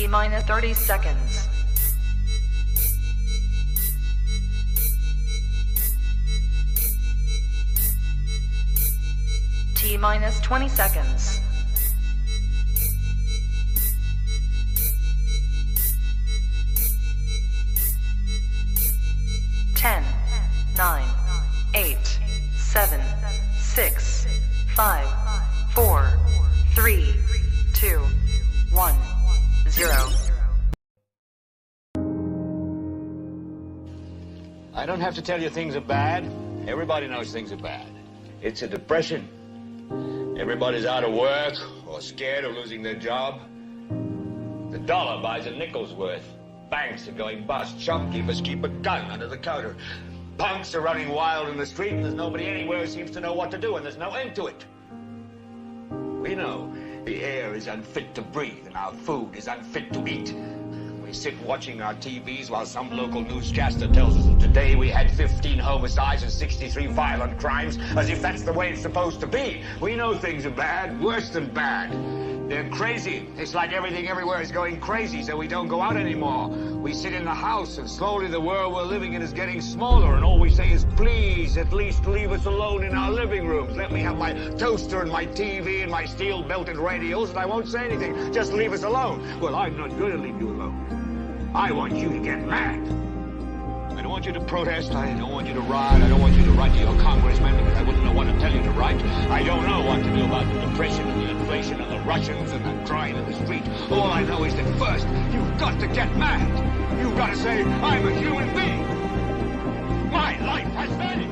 T-minus 30 seconds. T-minus 20 seconds. 10, 9, 8, 7, 6, 5, 4, 3, 2, 1, 0. I don't have to tell you things are bad. Everybody knows things are bad. It's a depression. Everybody's out of work or scared of losing their job. The dollar buys a nickel's worth. Banks are going bust. Shopkeepers keep a gun under the counter. Punks are running wild in the street, and there's nobody anywhere who seems to know what to do, and there's no end to it. We know the air is unfit to breathe, and our food is unfit to eat. We sit watching our TVs while some local newscaster tells us that today we had 15 homicides and 63 violent crimes, as if that's the way it's supposed to be. We know things are bad, worse than bad. They're crazy. It's like everything everywhere is going crazy, so we don't go out anymore. We sit in the house, and slowly the world we're living in is getting smaller, and all we say is, please, at least leave us alone in our living rooms. Let me have my toaster and my TV and my steel-belted radios, and I won't say anything. Just leave us alone. Well, I'm not going to leave you alone. I want you to get mad. I don't want you to protest. I don't want you to riot. I don't want you to write to your congressman because I wouldn't know what to tell you to write. I don't know what to do about the depression and the inflation and the Russians and the crying in the street. All I know is that first, you've got to get mad. You've got to say, I'm a human being. My life has value.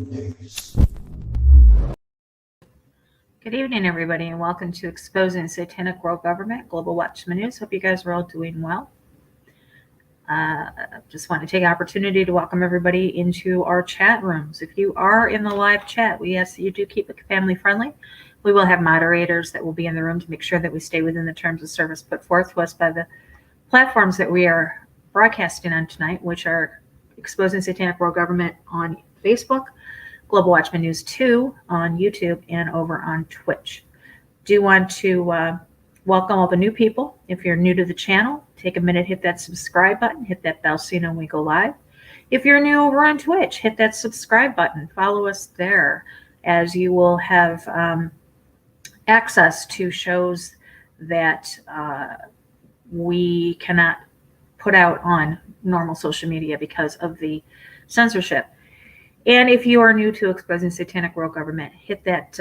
News. Good evening, everybody, and welcome to Exposing Satanic World Government, Global Watchman News. Hope you guys are all doing well. Just want to take an opportunity to welcome everybody into our chat rooms. If you are in the live chat, we ask that you do keep it family friendly. We will have moderators that will be in the room to make sure that we stay within the terms of service put forth to us by the platforms that we are broadcasting on tonight, which are Exposing Satanic World Government on Facebook, Global Watchman News 2 on YouTube, and over on Twitch. Do want to welcome all the new people. If you're new to the channel, take a minute, hit that subscribe button, hit that bell so you know when we go live. If you're new over on Twitch, hit that subscribe button. Follow us there, as you will have access to shows that we cannot put out on normal social media because of the censorship. And if you are new to Exposing Satanic World Government, hit that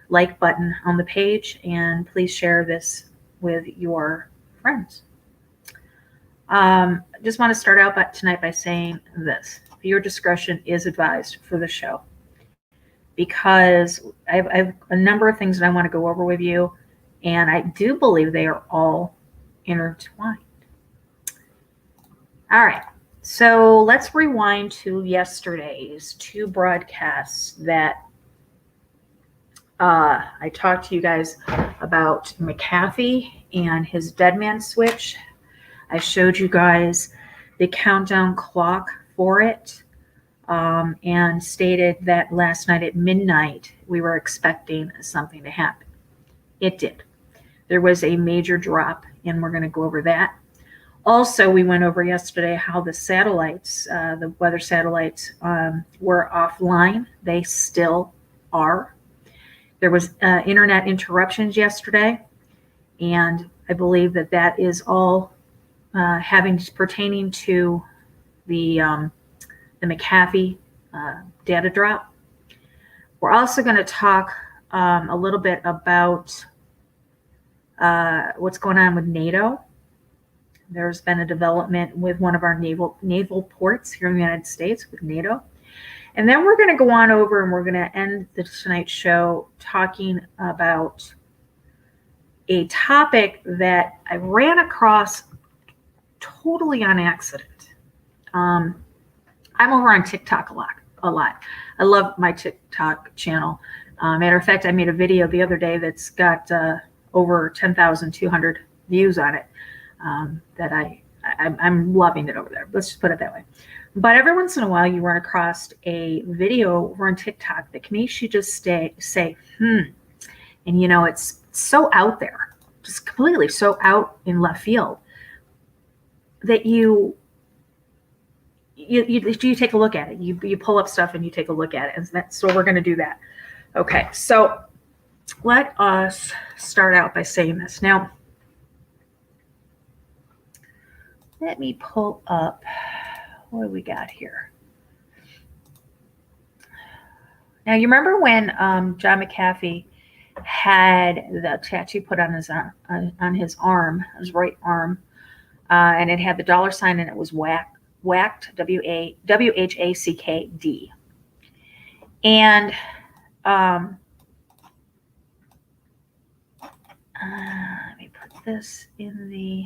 like button on the page, and please share this with your friends. Just want to start out tonight by saying this. Your discretion is advised for the show, because I have a number of things that I want to go over with you, and I do believe they are all intertwined. All right. So let's rewind to yesterday's two broadcasts that I talked to you guys about McAfee and his dead man switch. I showed you guys the countdown clock for it, and stated that last night at midnight we were expecting something to happen. It did. There was a major drop, and we're going to go over that. Also, we went over yesterday how the satellites, the weather satellites, were offline. They still are. There was internet interruptions yesterday, and I believe that that is all pertaining to the McAfee data drop. We're also going to talk a little bit about what's going on with NATO. There's been a development with one of our naval ports here in the United States with NATO. And then we're going to go on over and we're going to end tonight's show talking about a topic that I ran across totally on accident. I'm over on TikTok a lot. I love my TikTok channel. Matter of fact, I made a video the other day that's got over 10,200 views on it. That I'm loving it over there. Let's just put it that way. But every once in a while, you run across a video over on TikTok that makes you just say, and it's so out there, just completely so out in left field that you take a look at it. You pull up stuff and you take a look at it, and so we're going to do that. Okay, so let us start out by saying this now. Let me pull up, what do we got here? Now, you remember when John McAfee had the tattoo put on his arm, his right arm, and it had the dollar sign and it was whacked, WHACKD. And let me put this in the...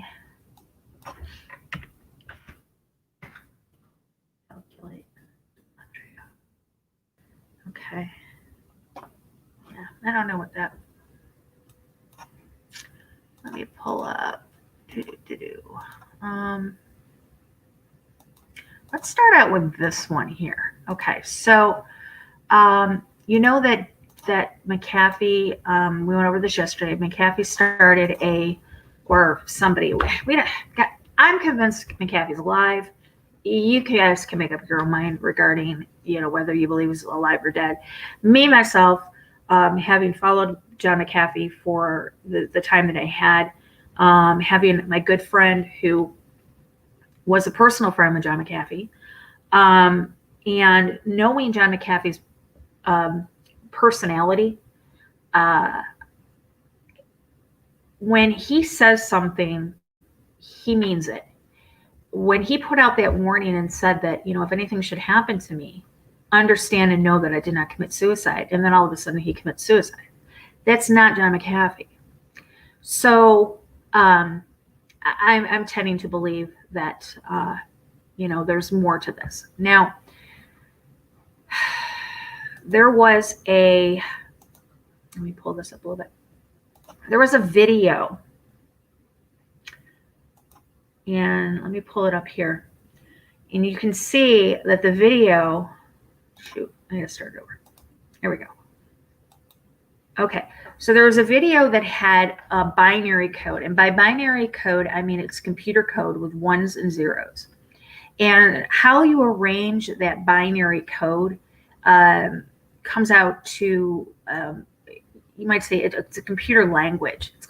Okay. Yeah, I don't know what that. Let me pull up. Let's start out with this one here. Okay, so you know that McAfee. We went over this yesterday. McAfee started I'm convinced McAfee's alive. You guys can make up your own mind regarding, whether you believe he's alive or dead. Me, myself, having followed John McAfee for the time that I had, having my good friend who was a personal friend with John McAfee, and knowing John McAfee's personality, when he says something, he means it. When he put out that warning and said that, if anything should happen to me, understand and know that I did not commit suicide. And then all of a sudden he commits suicide. That's not John McAfee. So I'm tending to believe that, there's more to this. Now, there was let me pull this up a little bit. There was a video. And let me pull it up here. And you can see that the video, I gotta start it over. Here we go. Okay, so there was a video that had a binary code. And by binary code, I mean it's computer code with ones and zeros. And how you arrange that binary code comes out to, you might say it's a computer language. It's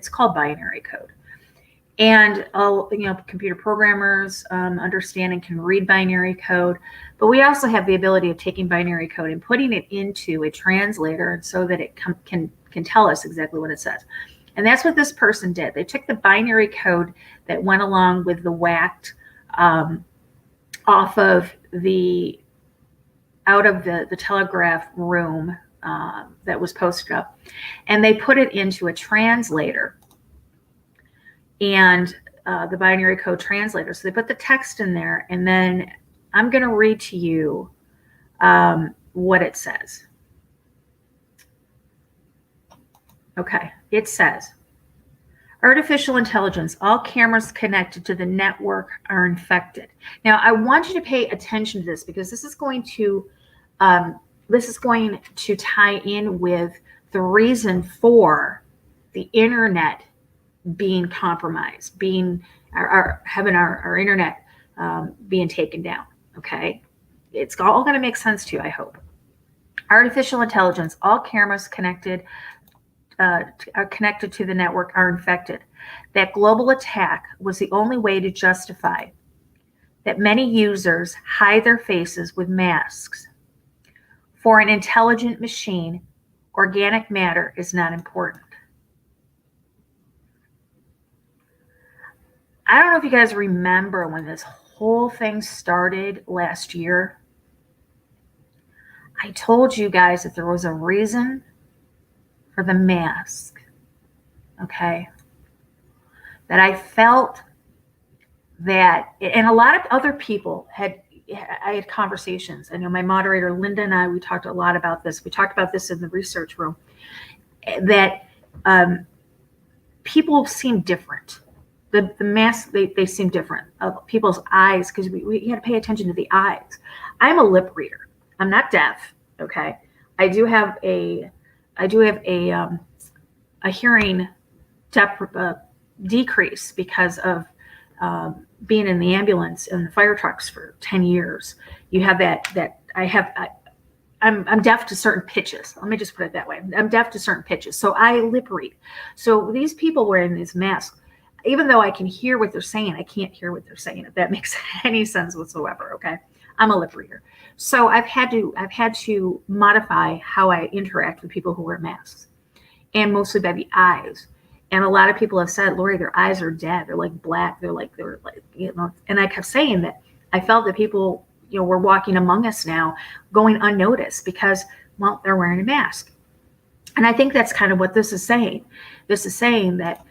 called binary code. And computer programmers understand and can read binary code, but we also have the ability of taking binary code and putting it into a translator so that it can tell us exactly what it says. And that's what this person did. They took the binary code that went along with the whacked out of the telegraph room that was posted up, and they put it into a translator. And the binary code translator. So they put the text in there, and then I'm going to read to you what it says. Okay, it says, artificial intelligence, all cameras connected to the network are infected. Now, I want you to pay attention to this because this is going to tie in with the reason for the internet being compromised, having our internet being taken down. Okay, it's all going to make sense to you, I hope. Artificial intelligence, all cameras connected to the network are infected. That global attack was the only way to justify that many users hide their faces with masks. For an intelligent machine, organic matter is not important. I don't know if you guys remember when this whole thing started last year. I told you guys that there was a reason for the mask, okay? That I felt that, and a lot of other people I had conversations. I know my moderator, Linda, and I, we talked a lot about this. We talked about this in the research room, that people seem different. The masks, they seem different. People's eyes, because we had to pay attention to the eyes. I'm a lip reader. I'm not deaf, okay? I do have a hearing decrease because of being in the ambulance and the fire trucks for 10 years. You have I'm deaf to certain pitches. Let me just put it that way. I'm deaf to certain pitches. So I lip read. So these people wearing these masks, even though I can hear what they're saying, I can't hear what they're saying, if that makes any sense whatsoever. Okay. I'm a lip reader. So I've had to modify how I interact with people who wear masks, and mostly by the eyes. And a lot of people have said, Lori, their eyes are dead. They're like black. They're like, and I kept saying that I felt that people, were walking among us now going unnoticed because, well, they're wearing a mask. And I think that's kind of what this is saying. This is saying that,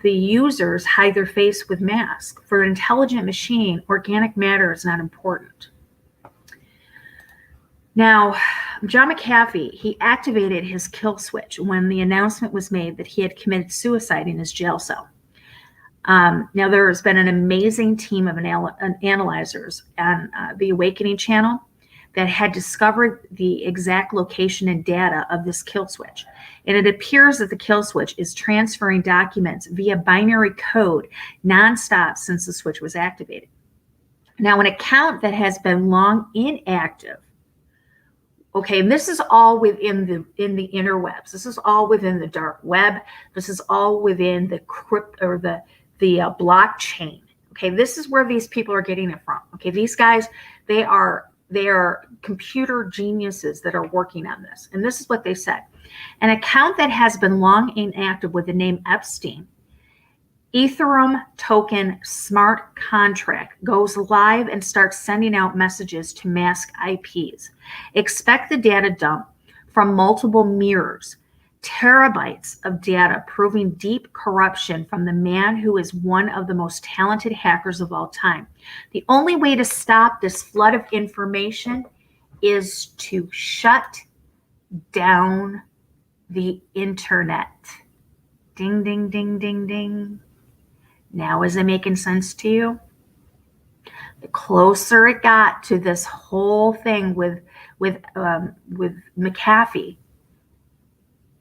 the users hide their face with masks. For an intelligent machine, organic matter is not important. Now, John McAfee, he activated his kill switch when the announcement was made that he had committed suicide in his jail cell. Now, there has been an amazing team of analyzers on the Awakening channel that had discovered the exact location and data of this kill switch. And it appears that the kill switch is transferring documents via binary code nonstop since the switch was activated. Now, an account that has been long inactive, okay, and this is all within the interwebs. This is all within the dark web. This is all within the blockchain. Okay, this is where these people are getting it from. Okay, these guys, they are computer geniuses that are working on this. And this is what they said. An account that has been long inactive with the name Epstein, Ethereum token smart contract goes live and starts sending out messages to mask IPs. Expect the data dump from multiple mirrors, terabytes of data proving deep corruption from the man who is one of the most talented hackers of all time. The only way to stop this flood of information is to shut down the internet. Ding, ding, ding, ding, ding. Now, is it making sense to you? The closer it got to this whole thing with McAfee,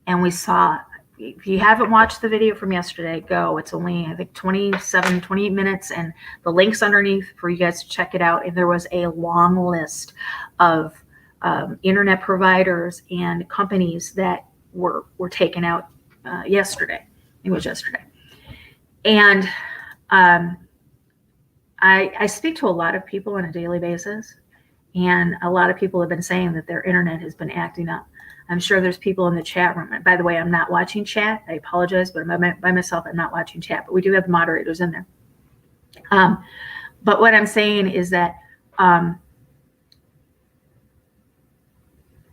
and we saw, if you haven't watched the video from yesterday, go. It's only, I think, 28 minutes, and the link's underneath for you guys to check it out. And there was a long list of internet providers and companies that were taken out yesterday. It was yesterday. And I speak to a lot of people on a daily basis, and a lot of people have been saying that their internet has been acting up. I'm sure there's people in the chat room. And by the way, I'm not watching chat. I apologize, but by myself, I'm not watching chat. But we do have moderators in there. But what I'm saying is that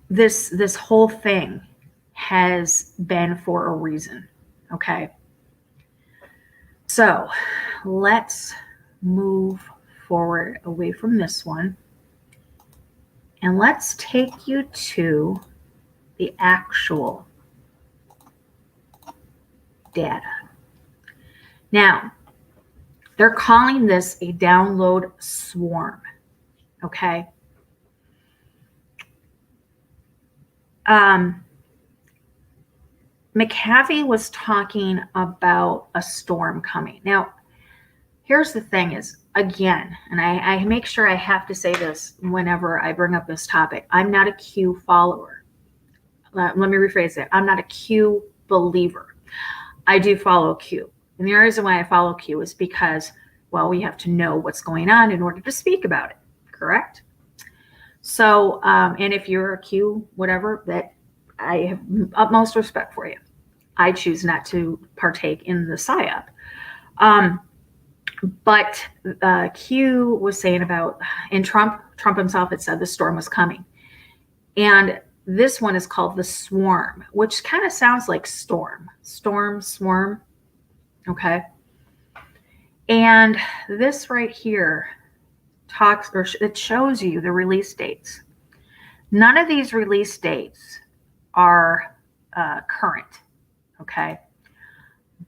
this whole thing has been for a reason. Okay. So let's move forward away from this one. And let's take you to the actual data. Now, they're calling this a download swarm, okay? McAfee was talking about a storm coming. Now, here's the thing is, again, and I make sure I have to say this whenever I bring up this topic, I'm not a Q follower. Let me rephrase that. I'm not a Q believer. I do follow Q. And the reason why I follow Q is because, well, we have to know what's going on in order to speak about it, correct? So, and if you're a Q, whatever, that I have utmost respect for you. I choose not to partake in the PSYOP. But Q was saying about, and Trump himself had said the storm was coming. And this one is called the swarm, which kind of sounds like storm, swarm. Okay. And this right here talks, or it shows you the release dates. None of these release dates are current. Okay.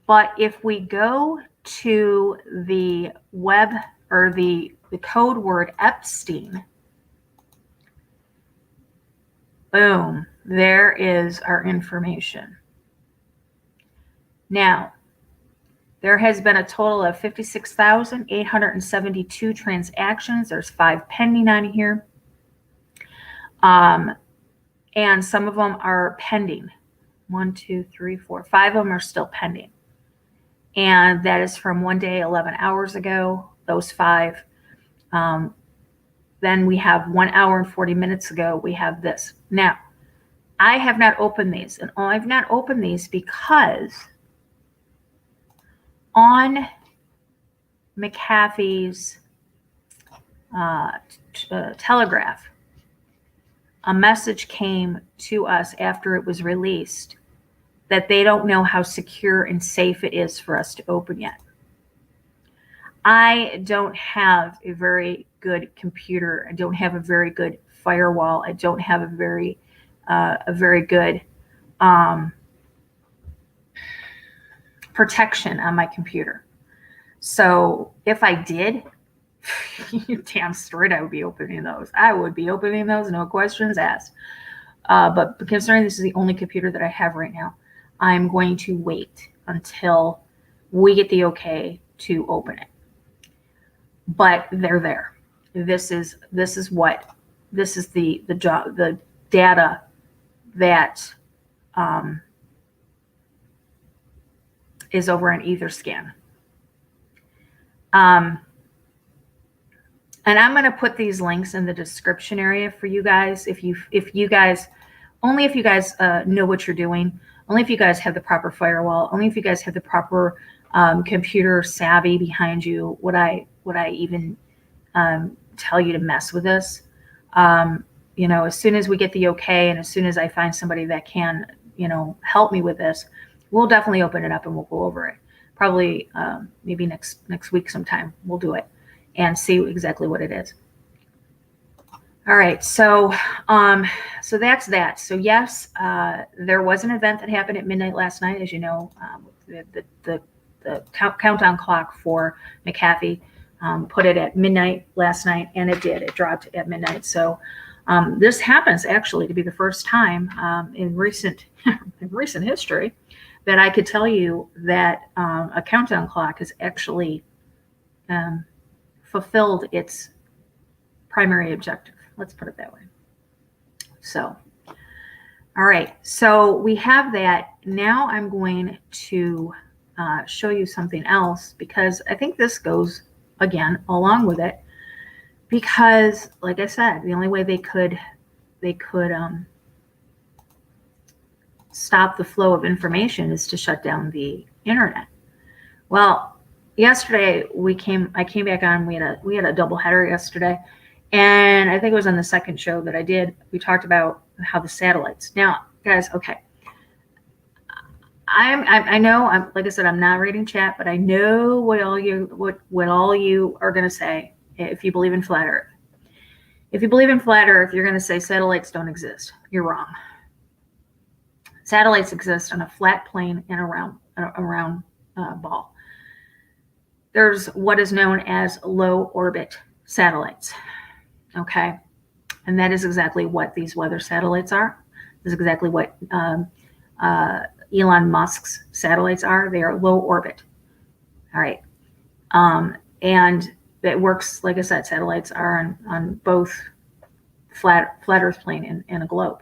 But if we go to the web or the code word Epstein, boom, there is our information. Now, there has been a total of 56,872 transactions. There's 5 pending on here. And some of them are pending. 1, 2, 3, 4, 5 of them are still pending. And that is from one day, 11 hours ago, those 5. Then we have 1 hour and 40 minutes ago, we have this. Now, I have not opened these, and I've not opened these because on McAfee's Telegraph, a message came to us after it was released that they don't know how secure and safe it is for us to open yet. I don't have a very good computer. I don't have a very good firewall. I don't have a very good protection on my computer. So if I did, you damn straight I would be opening those. I would be opening those, no questions asked. But considering this is the only computer that I have right now, I'm going to wait until we get the okay to open it. But they're there. This is the data that is over on Etherscan. And I'm going to put these links in the description area for you guys. If you guys know what you're doing, only if you guys have the proper firewall, only if you guys have the proper computer savvy behind you, would I even tell you to mess with this. As soon as we get the okay, and as soon as I find somebody that can, help me with this, we'll definitely open it up and we'll go over it. Probably maybe next week sometime we'll do it and see exactly what it is. All right, so that's that. So yes, there was an event that happened at midnight last night, as you know, the countdown clock for McAfee put it at midnight last night, and it did. It dropped at midnight. So this happens actually to be the first time in recent history that I could tell you that a countdown clock has actually fulfilled its primary objective. Let's put it that way. So, all right. So we have that. Now I'm going to show you something else, because I think this goes again along with it, because like I said, the only way they could stop the flow of information is to shut down the internet. Well, yesterday I came back on. We had a double header yesterday, and I think it was on the second show that I did. We talked about how the satellites. Now, guys, okay. I know, like I said, I'm not reading chat, but I know what all you are going to say if you believe in flat Earth. If you believe in flat Earth, you're going to say satellites don't exist. You're wrong. Satellites exist on a flat plane and around round ball. There's what is known as low orbit satellites. Okay. And that is exactly what these weather satellites are. This is exactly what Elon Musk's satellites are. They are low orbit. All right. And it works, like I said, satellites are on both flat Earth plane and a globe.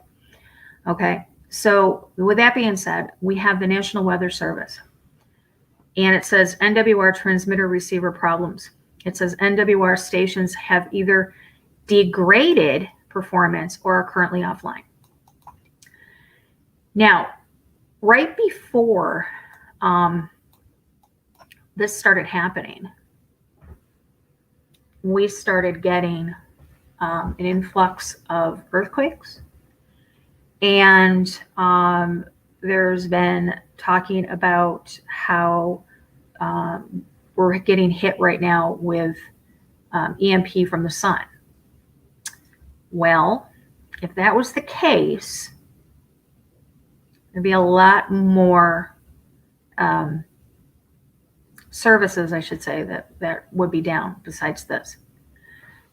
Okay. So with that being said, we have the National Weather Service. And it says NWR transmitter receiver problems. It says NWR stations have either degraded performance or are currently offline. Now, right before this started happening, we started getting an influx of earthquakes. And there's been talking about how we're getting hit right now with EMP from the sun. Well, if that was the case, there'd be a lot more services, I should say, that would be down besides this.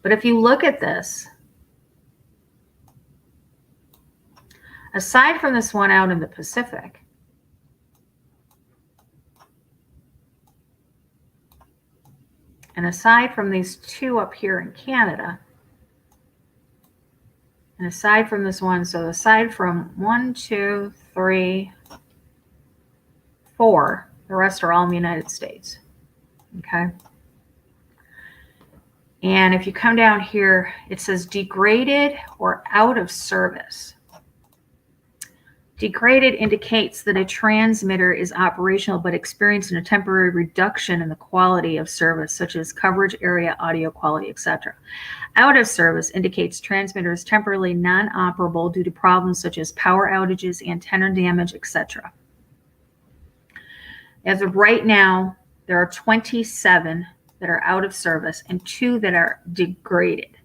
But if you look at this, aside from this one out in the Pacific, and aside from these two up here in Canada, and aside from this one, so aside from 1, 2, 3, 4, the rest are all in the United States. Okay. And if you come down here, it says degraded or out of service. Degraded indicates that a transmitter is operational but experiencing a temporary reduction in the quality of service, such as coverage area, audio quality, etc. Out of service indicates transmitter is temporarily non-operable due to problems such as power outages, antenna damage, etc. As of right now, there are 27 that are out of service and 2 that are degraded.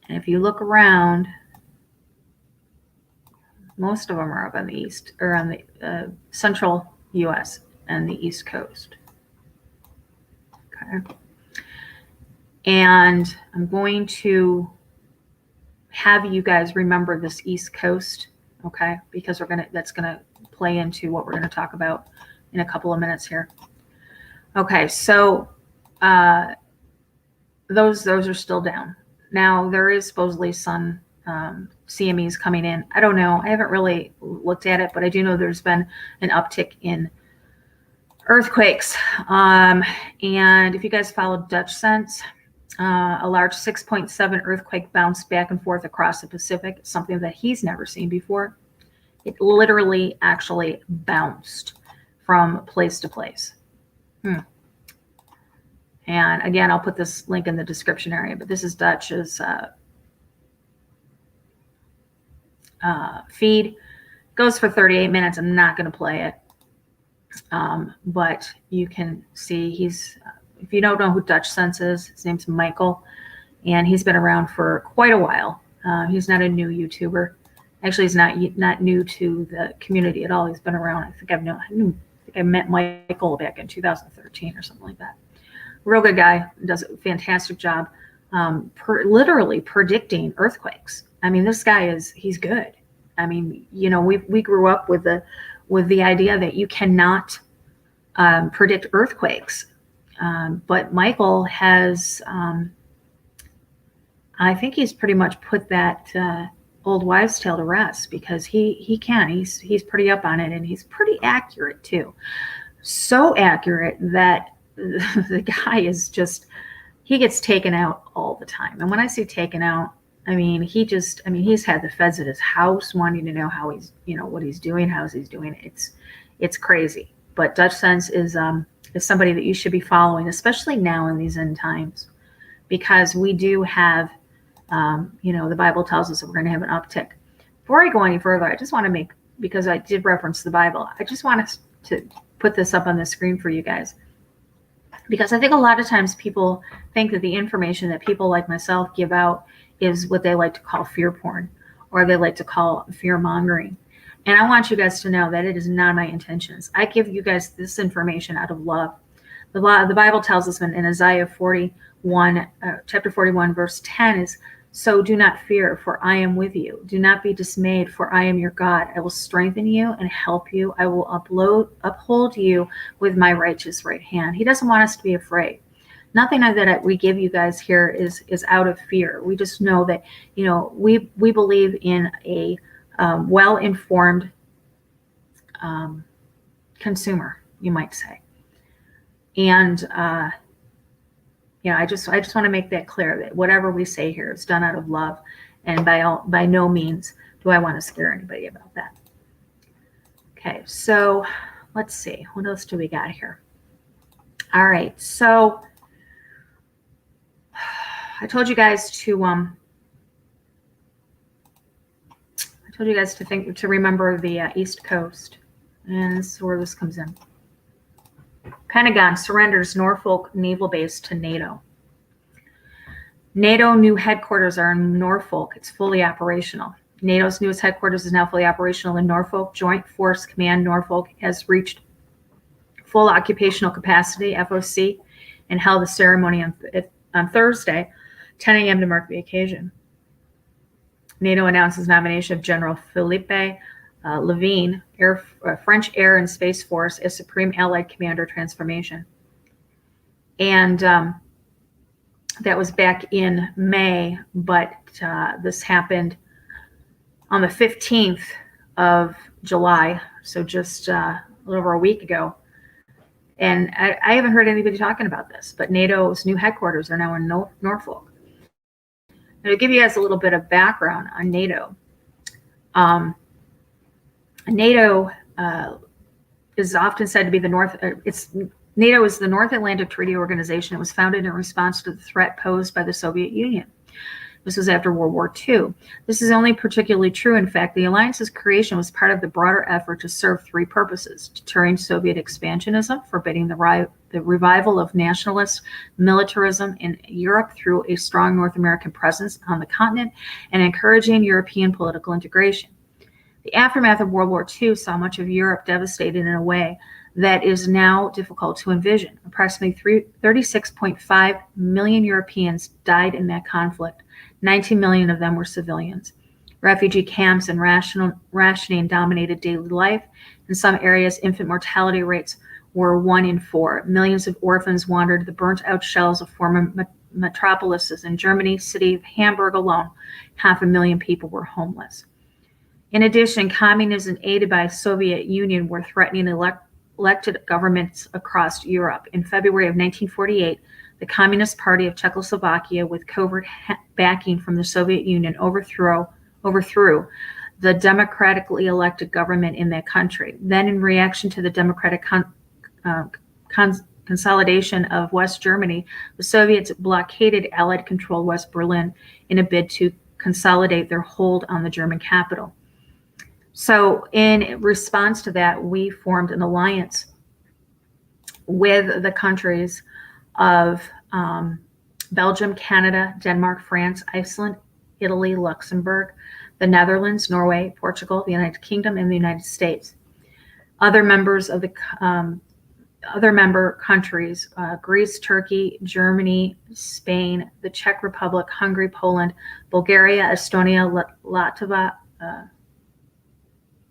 And if you look around, most of them are up on the east, or on the central U.S. and the East Coast. Okay. And I'm going to have you guys remember this East Coast, okay? Because that's gonna play into what we're gonna talk about in a couple of minutes here. Okay, so those are still down. Now there is supposedly some CMEs coming in. I don't know. I haven't really looked at it, but I do know there's been an uptick in earthquakes. And if you guys followed Dutch Sense, a large 6.7 earthquake bounced back and forth across the Pacific, something that he's never seen before. It literally actually bounced from place to place. And again, I'll put this link in the description area, but this is Dutch's feed. Goes for 38 minutes. I'm not going to play it. But you can see if you don't know who Dutch Sense is, his name's Michael, and he's been around for quite a while. He's not a new YouTuber. Actually, he's not new to the community at all. He's been around. I think I met Michael back in 2013 or something like that. Real good guy, does a fantastic job, literally predicting earthquakes. I mean, this guy he's good. I mean, we grew up with the idea that you cannot predict earthquakes. But Michael has, I think he's pretty much put that old wives' tale to rest, because he can. He's pretty up on it, and he's pretty accurate too. So accurate that the guy is he gets taken out all the time. And when I say taken out, I mean, he's had the feds at his house wanting to know how he's, what he's doing, how he's doing it. It's crazy. But Dutch Sense is somebody that you should be following, especially now in these end times, because we do have, the Bible tells us that we're going to have an uptick. Before I go any further, I just want to because I did reference the Bible, I just want to put this up on the screen for you guys, because I think a lot of times people think that the information that people like myself give out is what they like to call fear porn, or they like to call fear mongering. And I want you guys to know that it is not my intentions. I give you guys this information out of love. The Bible tells us in Isaiah 41, chapter 41, verse 10 is, so do not fear, for I am with you. Do not be dismayed, for I am your God. I will strengthen you and help you. I will uphold you with my righteous right hand. He doesn't want us to be afraid. Nothing that we give you guys here is out of fear. We just know that, we believe in a well-informed consumer, you might say. And I just want to make that clear, that whatever we say here is done out of love, and by no means do I want to scare anybody about that. Okay, so let's see, what else do we got here? All right, so I told you guys to remember the East Coast, and this is where this comes in. Pentagon surrenders Norfolk Naval Base to NATO. NATO new headquarters are in Norfolk. It's fully operational. NATO's newest headquarters is now fully operational in Norfolk. Joint Force Command Norfolk has reached full occupational capacity, FOC, and held a ceremony on Thursday, 10 a.m. to mark the occasion. NATO announces nomination of General Philippe Levine, French Air and Space Force, as Supreme Allied Commander Transformation. And that was back in May, but this happened on the 15th of July, so just a little over a week ago. And I haven't heard anybody talking about this, but NATO's new headquarters are now in Norfolk. Now, to give you guys a little bit of background on NATO, NATO is often said to be NATO is the North Atlantic Treaty Organization. It was founded in response to the threat posed by the Soviet Union. This was after World War II. This is only particularly true. In fact, the alliance's creation was part of the broader effort to serve three purposes: deterring Soviet expansionism, forbidding the revival of nationalist militarism in Europe through a strong North American presence on the continent, and encouraging European political integration. The aftermath of World War II saw much of Europe devastated in a way that is now difficult to envision. Approximately 36.5 million Europeans died in that conflict. 19 million of them were civilians. Refugee camps and rationing dominated daily life. In some areas, infant mortality rates were 1 in 4. Millions of orphans wandered the burnt-out shells of former metropolises. In Germany, city of Hamburg alone, 500,000 people were homeless. In addition, communism aided by the Soviet Union were threatening elected governments across Europe. In February of 1948, the Communist Party of Czechoslovakia, with covert backing from the Soviet Union, overthrew the democratically elected government in that country. Then, in reaction to the democratic consolidation of West Germany, the Soviets blockaded Allied-controlled West Berlin in a bid to consolidate their hold on the German capital. So in response to that, we formed an alliance with the countries of Belgium, Canada, Denmark, France, Iceland, Italy, Luxembourg, the Netherlands, Norway, Portugal, the United Kingdom, and the United States. Other members of the other member countries: Greece, Turkey, Germany, Spain, the Czech Republic, Hungary, Poland, Bulgaria, Estonia, Latvia,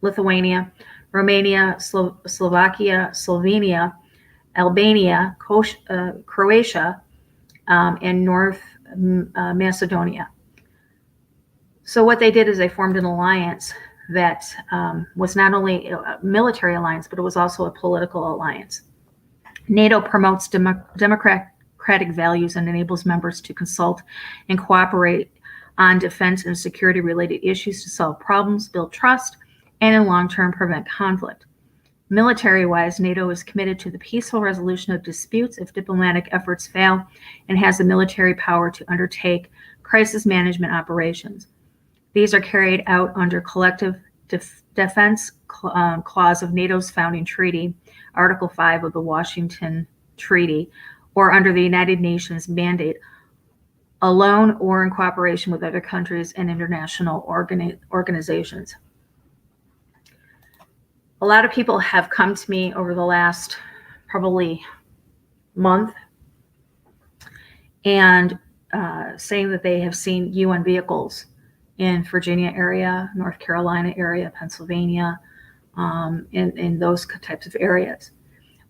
Lithuania, Romania, Slovakia, Slovenia, Albania, Croatia, and North Macedonia. So what they did is they formed an alliance that was not only a military alliance, but it was also a political alliance. NATO promotes democratic values and enables members to consult and cooperate on defense and security related issues to solve problems, build trust, and in long term prevent conflict. Military-wise, NATO is committed to the peaceful resolution of disputes if diplomatic efforts fail, and has the military power to undertake crisis management operations. These are carried out under collective defense clause of NATO's founding treaty, Article 5 of the Washington Treaty, or under the United Nations mandate, alone or in cooperation with other countries and international organizations. A lot of people have come to me over the last probably month and saying that they have seen UN vehicles in Virginia area, North Carolina area, Pennsylvania, in those types of areas,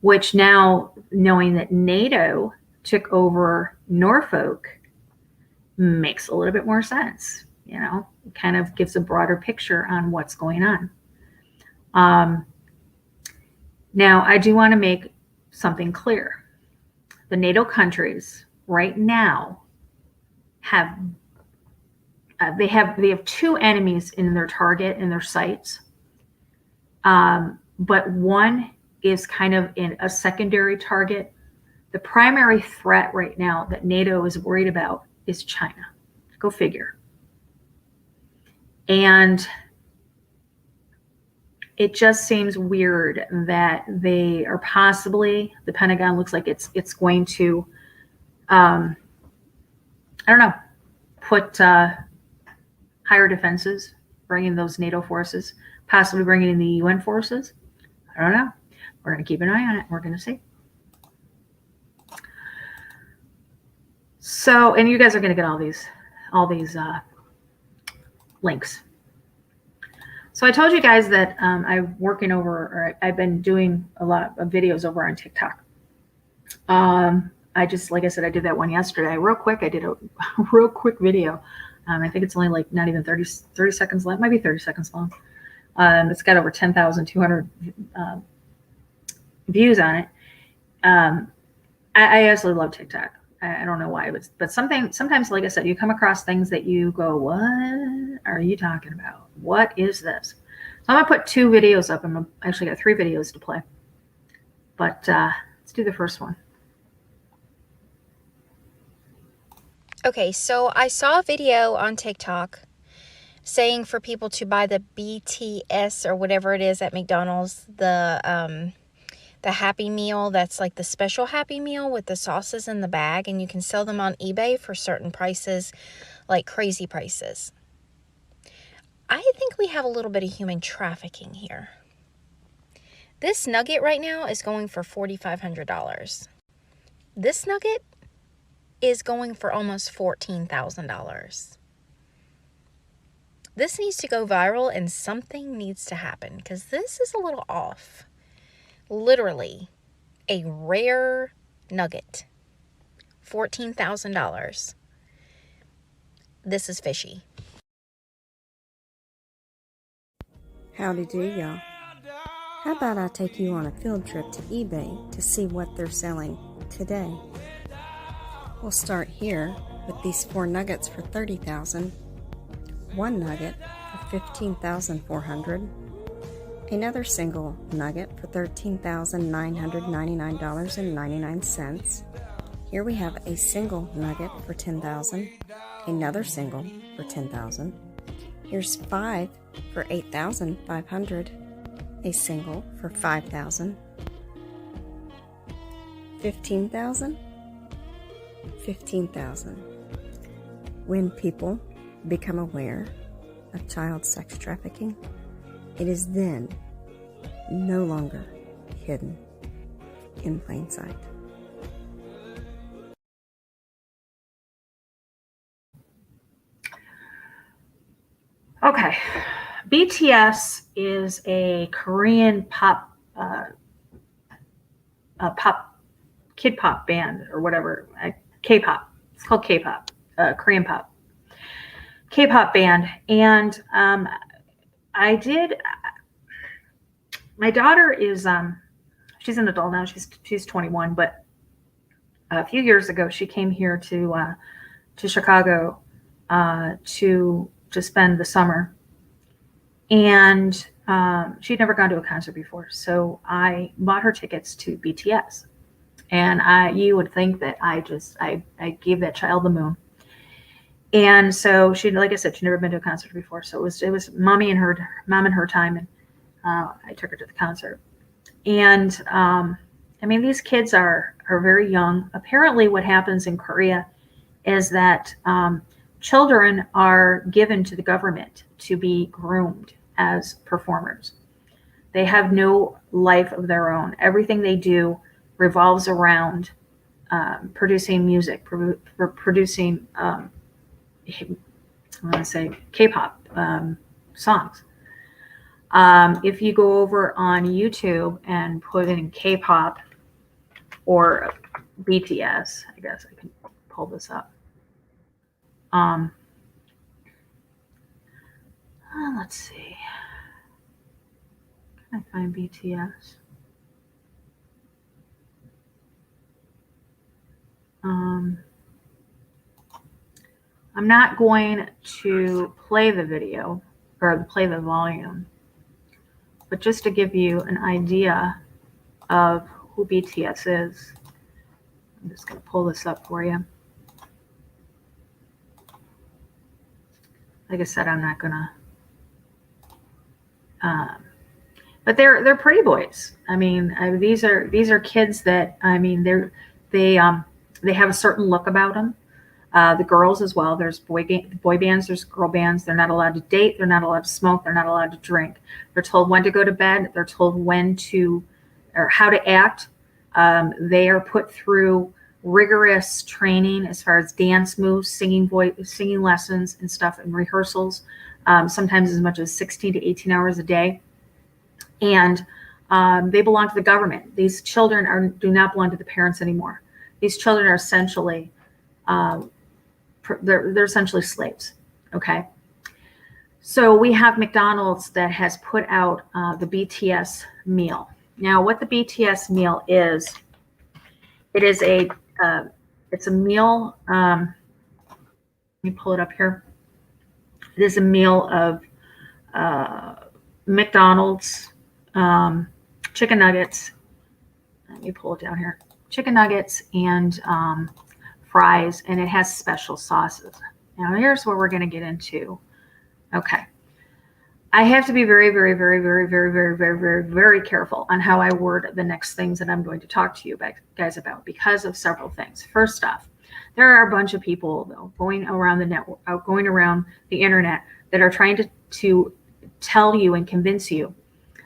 which now, knowing that NATO took over Norfolk, makes a little bit more sense. You know, it kind of gives a broader picture on what's going on. Now, I do want to make something clear. The NATO countries right now have they have two enemies in their target, in their sights, but one is kind of in a secondary target. The primary threat right now that NATO is worried about is China. Go figure. And it just seems weird that they are possibly, the Pentagon looks like it's going to, I don't know, put higher defenses, bring in those NATO forces, possibly bringing in the UN forces. I don't know. We're going to keep an eye on it. We're going to see. So, and you guys are going to get all these links. So I told you guys that I've been doing a lot of videos over on TikTok. Like I said, I did that one yesterday. Real quick, I did a real quick video. I think it's only like not even 30 seconds long, might be 30 seconds long. It's got over 10,200 views on it. I absolutely love TikTok. I don't know why, but sometimes, like I said, you come across things that you go, what are you talking about? What is this? So I'm gonna put 2 videos up. I'm actually got 3 videos to play, but let's do the first one. Okay, so I saw a video on TikTok saying for people to buy the BTS or whatever it is at McDonald's, the Happy Meal, that's like the special Happy Meal with the sauces in the bag, and you can sell them on eBay for certain prices, like crazy prices. I think we have a little bit of human trafficking here. This nugget right now is going for $4,500. This nugget is going for almost $14,000. This needs to go viral and something needs to happen because this is a little off. Literally a rare nugget. $14,000. This is fishy. Howdy do, y'all. How about I take you on a field trip to eBay to see what they're selling today? We'll start here with these 4 nuggets for $30,000, 1 nugget for $15,400, another single nugget for $13,999.99. Here we have a single nugget for $10,000, another single for $10,000. Here's 5 for $8,500, a single for $5,000, $15,000, $15,000. When people become aware of child sex trafficking, it is then no longer hidden in plain sight. Okay, BTS is a Korean pop, kid pop band or whatever. K-pop. It's called K-pop, Korean pop. K-pop band, and my daughter is she's an adult now. She's 21, but a few years ago she came here to Chicago to spend the summer, and she'd never gone to a concert before, so I bought her tickets to BTS. And you would think that I gave that child the moon. And so she, like I said, she'd never been to a concert before. So it was mom and her time, and I took her to the concert. And I mean, these kids are very young. Apparently, what happens in Korea is that children are given to the government to be groomed as performers. They have no life of their own. Everything they do revolves around producing music, producing, I want to say, K-pop songs. If you go over on YouTube and put in K-pop or BTS, I guess I can pull this up. Let's see. Can I find BTS? I'm not going to play the video or play the volume, but just to give you an idea of who BTS is, I'm just going to pull this up for you. Like I said, I'm not going to, but they're pretty boys. I mean, these are kids that, I mean, they have a certain look about them. The girls as well. There's boy bands, there's girl bands. They're not allowed to date. They're not allowed to smoke. They're not allowed to drink. They're told when to go to bed. They're told when to, or how to act. They are put through rigorous training as far as dance moves, singing lessons and stuff, and rehearsals. Sometimes as much as 16 to 18 hours a day. And they belong to the government. These children do not belong to the parents anymore. These children are essentially they're essentially slaves. Okay. So we have McDonald's that has put out the BTS meal. Now, what the BTS meal is, it's a meal. Let me pull it up here. It is a meal of McDonald's chicken nuggets. Let me pull it down here. Chicken nuggets and fries, and it has special sauces. Now here's where we're going to get into. Okay. I have to be very, very, very, very, very, very, very, very, very careful on how I word the next things that I'm going to talk to you guys about, because of several things. First off, there are a bunch of people though going around the network, going around the internet that are trying to tell you and convince you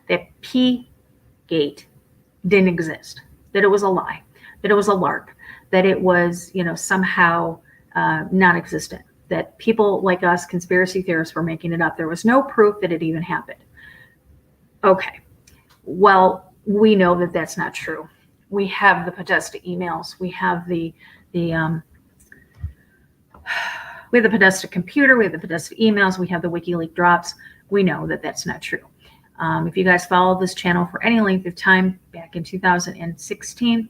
that Pizzagate didn't exist, that it was a lie, that it was a LARP, that it was, somehow non-existent, that people like us, conspiracy theorists, were making it up. There was no proof that it even happened. Okay, well, we know that that's not true. We have the Podesta emails. We have the Podesta computer. We have the Podesta emails. We have the WikiLeaks drops. We know that that's not true. If you guys followed this channel for any length of time, back in 2016,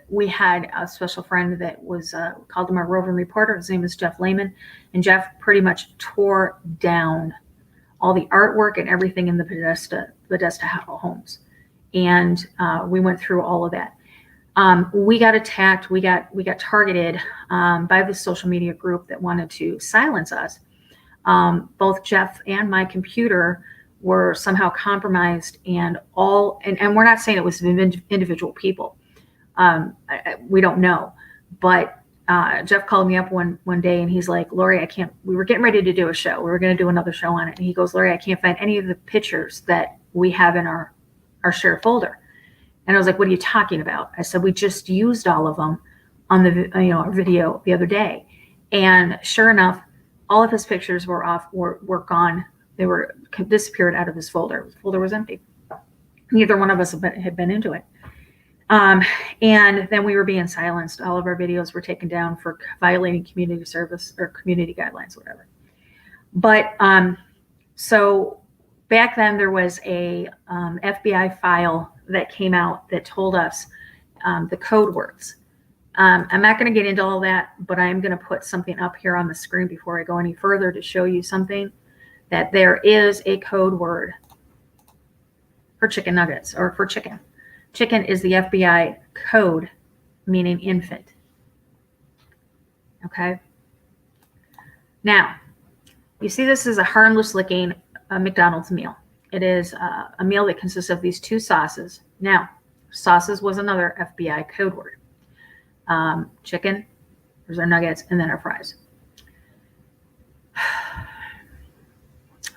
we had a special friend that was called him our roving reporter. His name is Jeff Lehman, and Jeff pretty much tore down all the artwork and everything in the Podesta homes, and we went through all of that. We got attacked. We got targeted by the social media group that wanted to silence us. Both Jeff and my computer were somehow compromised, and we're not saying it was individual people. We don't know, but Jeff called me up one day, and he's like, Lori, I can't, we were getting ready to do a show. We were going to do another show on it. And he goes, Lori, I can't find any of the pictures that we have in our shared folder. And I was like, what are you talking about? I said, we just used all of them on the our video the other day. And sure enough, all of his pictures were gone. They were disappeared out of his folder. The folder was empty. Neither one of us had been into it. And then we were being silenced. All of our videos were taken down for violating community service or community guidelines, whatever. But so back then there was a FBI file that came out that told us the code words. I'm not going to get into all that, but I'm going to put something up here on the screen before I go any further to show you something, that there is a code word for chicken nuggets, or for chicken. Chicken is the FBI code meaning infant. Okay. Now, you see this is a harmless looking McDonald's meal. It is a meal that consists of these two sauces. Now, sauces was another FBI code word. Chicken, there's our nuggets, and then our fries.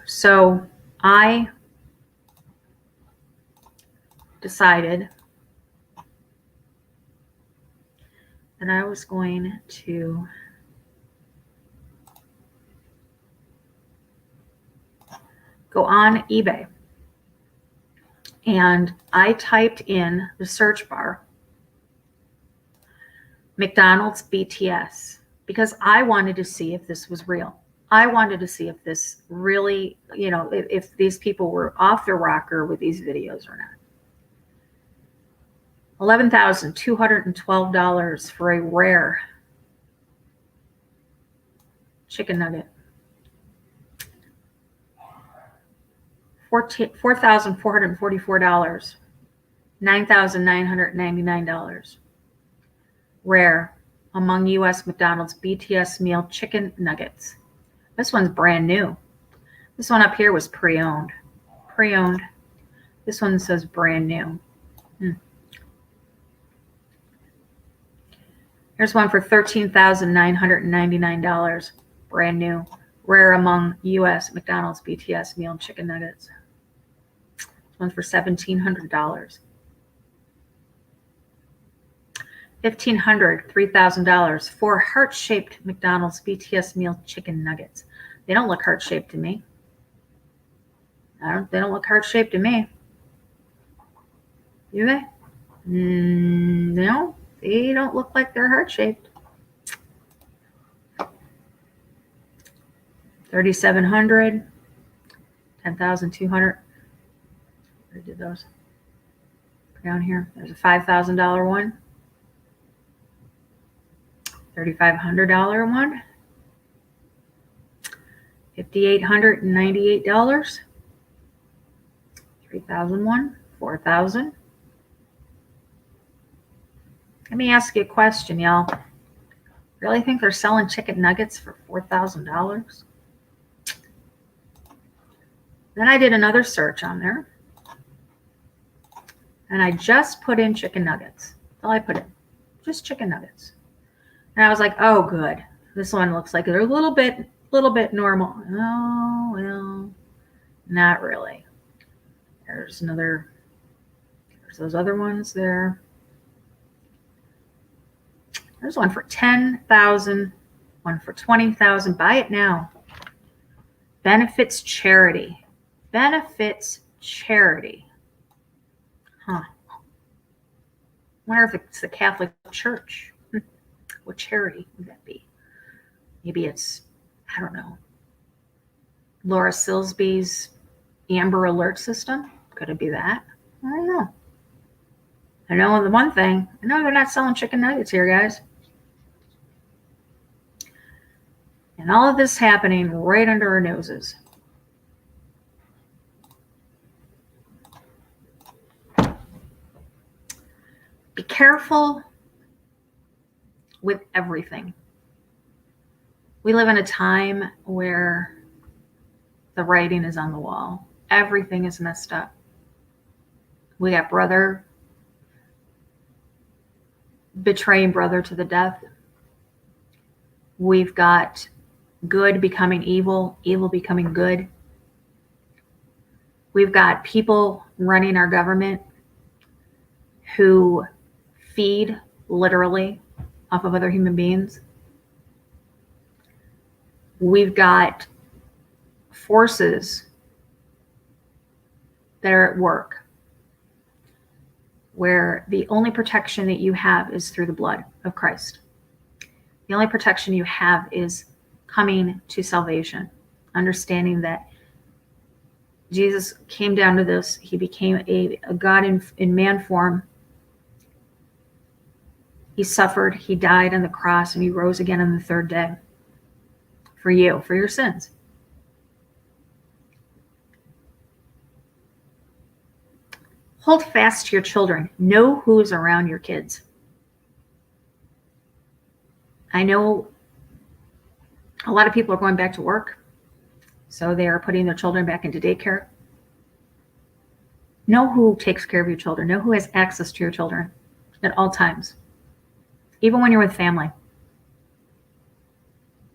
So I decided that I was going to go on eBay, and I typed in the search bar McDonald's BTS because I wanted to see if this was real. I wanted to see if this really, if these people were off their rocker with these videos or not. $11,212 for a rare chicken nugget. $4,444. $9,999. Rare among U.S. McDonald's BTS meal chicken nuggets. This one's brand new. This one up here was pre-owned. Pre-owned. This one says brand new. Here's one for $13,999. Brand new. Rare among U.S. McDonald's BTS meal chicken nuggets. This one's for $1,700. $1,500, $3,000 for heart-shaped McDonald's BTS meal chicken nuggets. They don't look heart-shaped to me. They don't look heart-shaped to me. Do they? No, they don't look like they're heart-shaped. $3,700, $10,200. Where did those? Down here. There's a $5,000 one. $3,500 one. $5,898. $3,001. $4,000. Let me ask you a question, y'all. Really think they're selling chicken nuggets for $4,000? Then I did another search on there, and I just put in chicken nuggets. That's all I put in, just chicken nuggets. And I was like, oh, good. This one looks like they're a little bit normal. Oh, well, not really. There's those other ones there. There's one for $10,000, one for $20,000. Buy it now. Benefits charity. Benefits charity. Huh. Wonder if it's the Catholic Church. What charity would that be? Maybe it's, I don't know, Laura Silsby's Amber Alert system. Could it be that? I don't know. I know the one thing. I know they're not selling chicken nuggets here, guys. And all of this happening right under our noses. Be careful with everything. We live in a time where the writing is on the wall. Everything is messed up. We got brother betraying brother to the death. We've got good becoming evil, evil becoming good. We've got people running our government who feed literally off of other human beings. We've got forces that are at work where the only protection that you have is through the blood of Christ. The only protection you have is coming to salvation, understanding that Jesus came down to this. He became a God in man form. He suffered, he died on the cross, and he rose again on the third day for you, for your sins. Hold fast to your children. Know who's around your kids. I know a lot of people are going back to work, so they are putting their children back into daycare. Know who takes care of your children. Know who has access to your children at all times, even when you're with family.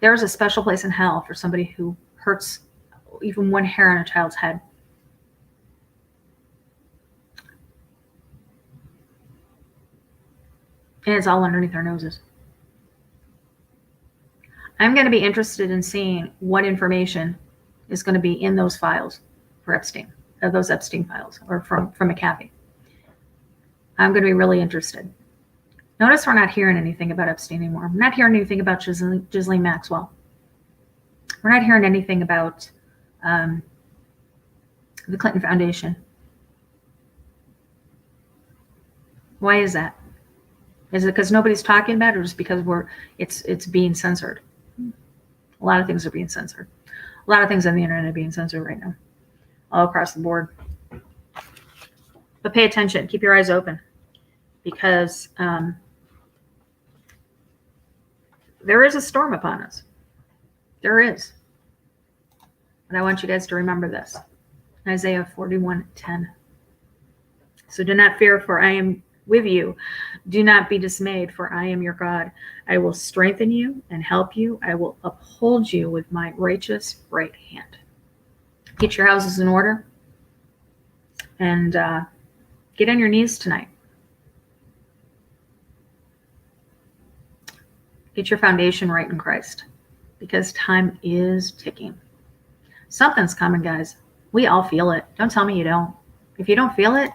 There's a special place in hell for somebody who hurts even one hair on a child's head. And it's all underneath our noses. I'm going to be interested in seeing what information is going to be in those files for Epstein, those Epstein files, or from McAfee. I'm going to be really interested. Notice we're not hearing anything about Epstein anymore. We're not hearing anything about Ghislaine Maxwell. We're not hearing anything about the Clinton Foundation. Why is that? Is it because nobody's talking about it, or just because it's being censored? A lot of things are being censored. A lot of things on the internet are being censored right now, all across the board. But pay attention. Keep your eyes open, because there is a storm upon us. There is. And I want you guys to remember this. Isaiah 41:10. So do not fear, for I am with you. Do not be dismayed, for I am your God. I will strengthen you and help you. I will uphold you with my righteous right hand. Get your houses in order and get on your knees tonight. Get your foundation right in Christ, because time is ticking. Something's coming, guys. We all feel it. Don't tell me you don't. If you don't feel it,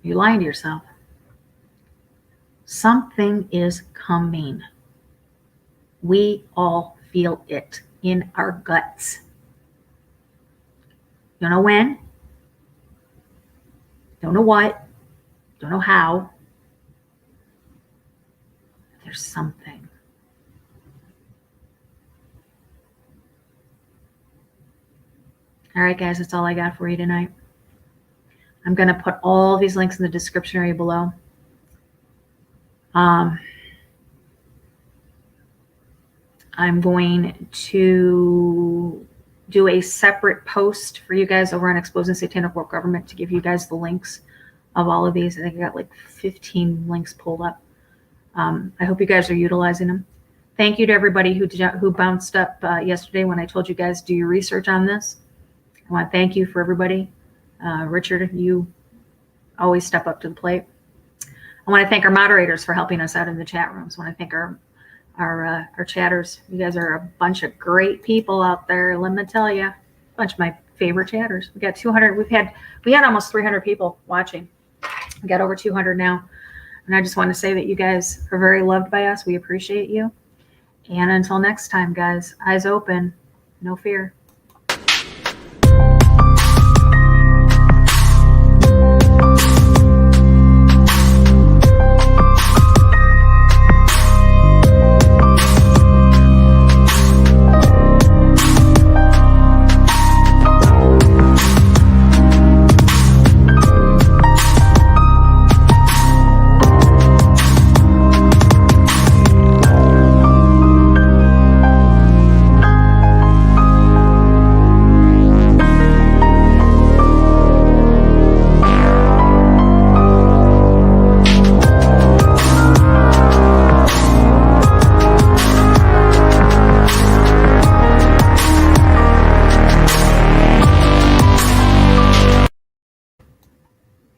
you're lying to yourself. Something is coming. We all feel it in our guts. Don't know when. Don't know what. Don't know how. There's something. All right, guys, that's all I got for you tonight. I'm going to put all these links in the description area below. I'm going to do a separate post for you guys over on Exposing Satanic World Government to give you guys the links of all of these. I think I got like 15 links pulled up. I hope you guys are utilizing them. Thank you to everybody who bounced up yesterday when I told you guys do your research on this. I want to thank you for everybody. Richard, you always step up to the plate. I want to thank our moderators for helping us out in the chat rooms. I want to thank our chatters. You guys are a bunch of great people out there. Let me tell you, a bunch of my favorite chatters. We got 200. We had almost 300 people watching. We got over 200 now. And I just want to say that you guys are very loved by us. We appreciate you. And until next time, guys, eyes open, no fear.